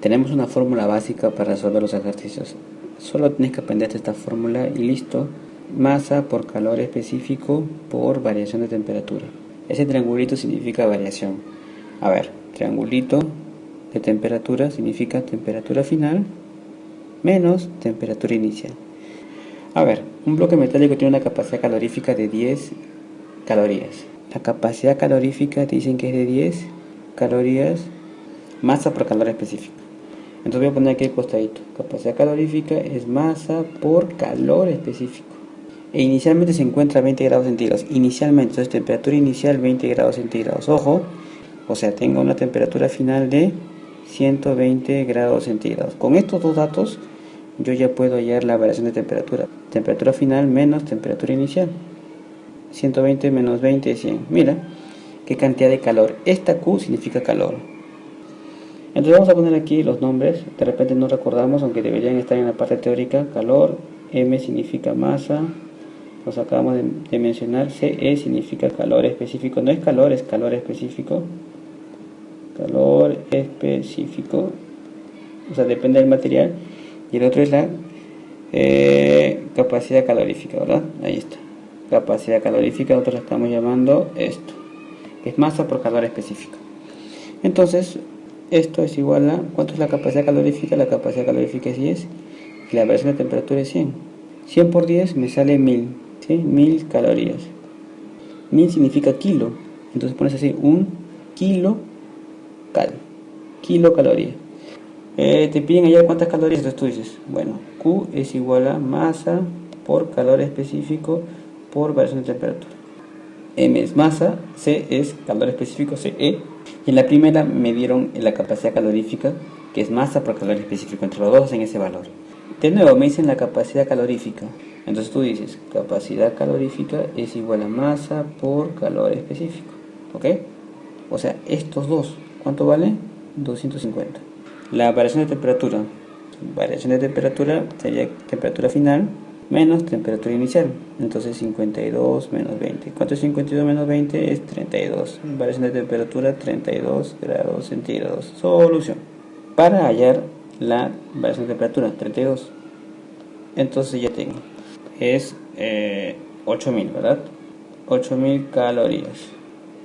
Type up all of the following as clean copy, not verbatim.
Tenemos una fórmula básica para resolver los ejercicios. Solo tienes que aprenderte esta fórmula y listo. Masa por calor específico por variación de temperatura. Ese triangulito significa variación. A ver, triangulito de temperatura significa temperatura final menos temperatura inicial. A ver, un bloque metálico tiene una capacidad calorífica de 10 calorías. La capacidad calorífica te dicen que es de 10 calorías masa por calor específico. Entonces voy a poner aquí el costadito. Capacidad calorífica es masa por calor específico. E inicialmente se encuentra a 20 grados centígrados. Inicialmente, entonces temperatura inicial 20 grados centígrados. Ojo, o sea, tengo una temperatura final de 120 grados centígrados. Con estos dos datos, yo ya puedo hallar la variación de temperatura. Temperatura final menos temperatura inicial. 120 menos 20 es 100. Mira, qué cantidad de calor. Esta Q significa calor. Entonces vamos a poner aquí los nombres. De repente no recordamos, aunque deberían estar en la parte teórica. Calor, M significa masa. Nos acabamos de mencionar. CE significa calor específico. No es calor, es calor específico. Calor específico. O sea, depende del material. Y el otro es la capacidad calorífica, ¿verdad? Ahí está. Capacidad calorífica, nosotros la estamos llamando esto. Es masa por calor específico. Entonces, esto es igual a, ¿cuánto es la capacidad calorífica? La capacidad calorífica es 10 y la variación de temperatura es 100. 100 por 10 me sale 1000, ¿sí? 1000 calorías. 1000 significa kilo, entonces pones así, 1 kilo kilocaloría. Te piden hallar cuántas calorías, entonces tú dices, bueno, Q es igual a masa por calor específico por variación de temperatura. M es masa, C es calor específico, CE. Y en la primera me dieron la capacidad calorífica, que es masa por calor específico. Entre los dos hacen ese valor. De nuevo me dicen la capacidad calorífica. Entonces tú dices, capacidad calorífica es igual a masa por calor específico. ¿Ok? O sea, estos dos, ¿cuánto vale? 250. La variación de temperatura. Variación de temperatura sería temperatura final menos temperatura inicial. Entonces 52 menos 20. ¿Cuánto es 52 menos 20? Es 32. Variación de temperatura 32 grados centígrados. Solución. Para hallar la variación de temperatura 32. Entonces ya tengo. Es 8000, ¿verdad? 8000 calorías.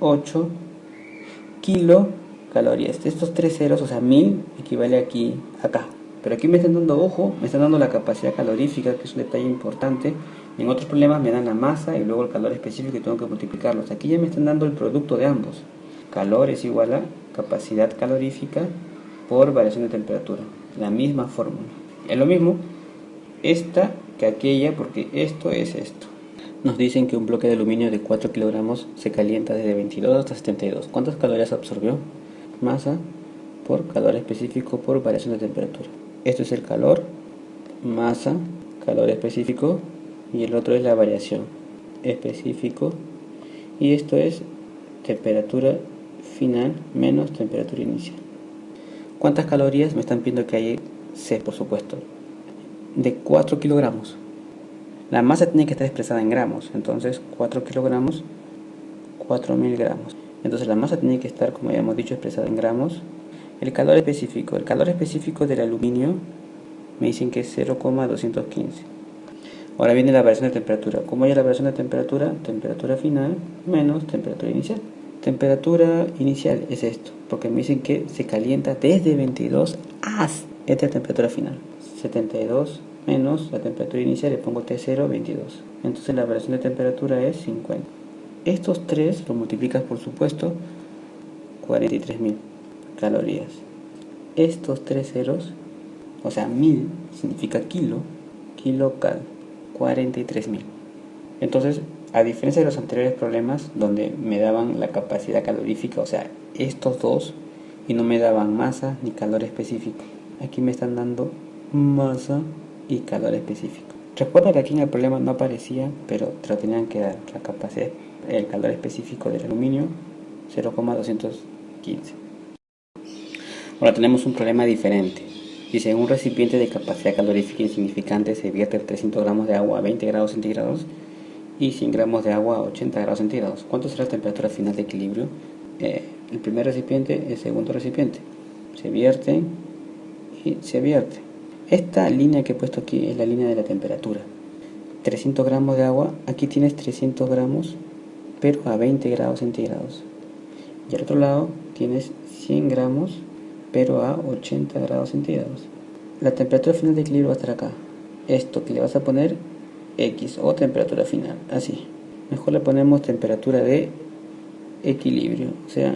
8 kilocalorías. Estos tres ceros, o sea, 1000 equivale aquí, acá. Pero aquí me están dando, ojo, me están dando la capacidad calorífica, que es un detalle importante. En otros problemas me dan la masa y luego el calor específico y tengo que multiplicarlos. Aquí ya me están dando el producto de ambos. Calor es igual a capacidad calorífica por variación de temperatura. La misma fórmula. Es lo mismo esta que aquella, porque esto es esto. Nos dicen que un bloque de aluminio de 4 kilogramos se calienta desde 22 hasta 72. ¿Cuántas calorías absorbió? Masa por calor específico por variación de temperatura. Esto es el calor, masa, calor específico, y el otro es la variación específico, y esto es temperatura final menos temperatura inicial. ¿Cuántas calorías? Me están pidiendo que hay C, por supuesto, de 4 kilogramos. La masa tiene que estar expresada en gramos, entonces 4 kilogramos, 4000 gramos. Entonces la masa tiene que estar, como ya hemos dicho, expresada en gramos. El calor específico del aluminio me dicen que es 0,215. Ahora viene la variación de temperatura. ¿Cómo hay la variación de temperatura? Temperatura final menos temperatura inicial. Temperatura inicial es esto, porque me dicen que se calienta desde 22 hasta esta temperatura final. 72 menos la temperatura inicial, le pongo T0, 22. Entonces la variación de temperatura es 50. Estos tres lo multiplicas, por supuesto, 43.000 calorías. Estos tres ceros, o sea, 1000 significa kilo, kilocal, 43.000. Entonces, a diferencia de los anteriores problemas donde me daban la capacidad calorífica, o sea, estos dos, y no me daban masa ni calor específico, aquí me están dando masa y calor específico. Recuerda que aquí en el problema no aparecía, pero te lo tenían que dar. La capacidad, el calor específico del aluminio, 0,215. Ahora tenemos un problema diferente. Dice, en un recipiente de capacidad calorífica insignificante se vierte 300 gramos de agua a 20 grados centígrados y 100 gramos de agua a 80 grados centígrados. ¿Cuánto será la temperatura final de equilibrio? El primer recipiente, el segundo recipiente. Se vierten y se vierte. Esta línea que he puesto aquí es la línea de la temperatura. 300 gramos de agua, aquí tienes 300 gramos, pero a 20 grados centígrados. Y al otro lado tienes 100 gramos, pero a 80 grados centígrados. La temperatura final de equilibrio va a estar acá. Esto que le vas a poner X o temperatura final, así. Mejor le ponemos temperatura de equilibrio, o sea,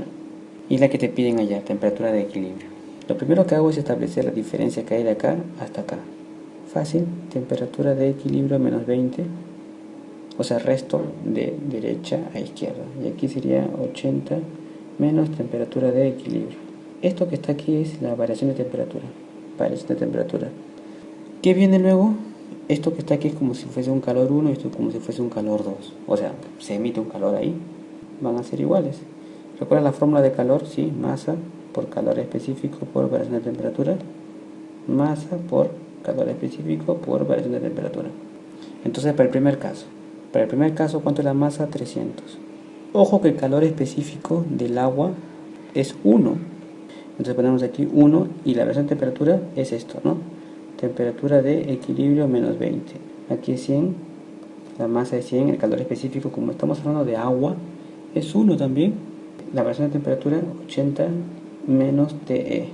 y la que te piden allá, temperatura de equilibrio. Lo primero que hago es establecer la diferencia que hay de acá hasta acá. Fácil, temperatura de equilibrio menos 20, o sea, resto de derecha a izquierda. Y aquí sería 80 menos temperatura de equilibrio. Esto que está aquí es la variación de temperatura. Variación de temperatura. ¿Qué viene luego? Esto que está aquí es como si fuese un calor 1 y esto como si fuese un calor 2. O sea, se emite un calor ahí. Van a ser iguales. ¿Recuerdas la fórmula de calor? Sí, masa por calor específico por variación de temperatura. Masa por calor específico por variación de temperatura. Entonces, para el primer caso, ¿cuánto es la masa? 300. Ojo que el calor específico del agua es 1. Entonces ponemos aquí 1 y la variación de temperatura es esto, ¿no? Temperatura de equilibrio menos 20. Aquí es 100, la masa es 100, el calor específico, como estamos hablando de agua, es 1 también. La variación de temperatura 80 menos TE.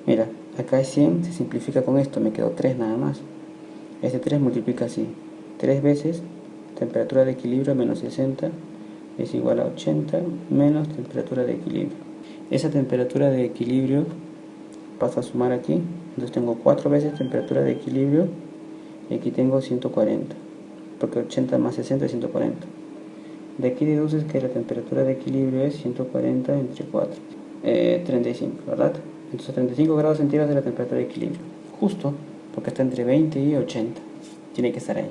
Mira, acá es 100, se simplifica con esto, me quedó 3 nada más. Este 3 multiplica así, 3 veces temperatura de equilibrio menos 60 es igual a 80 menos temperatura de equilibrio. Esa temperatura de equilibrio paso a sumar aquí, entonces tengo 4 veces temperatura de equilibrio y aquí tengo 140, porque 80 más 60 es 140. De aquí deduces que la temperatura de equilibrio es 140 entre 4, 35, ¿verdad? Entonces 35 grados centígrados es la temperatura de equilibrio, justo, porque está entre 20 y 80, tiene que estar ahí.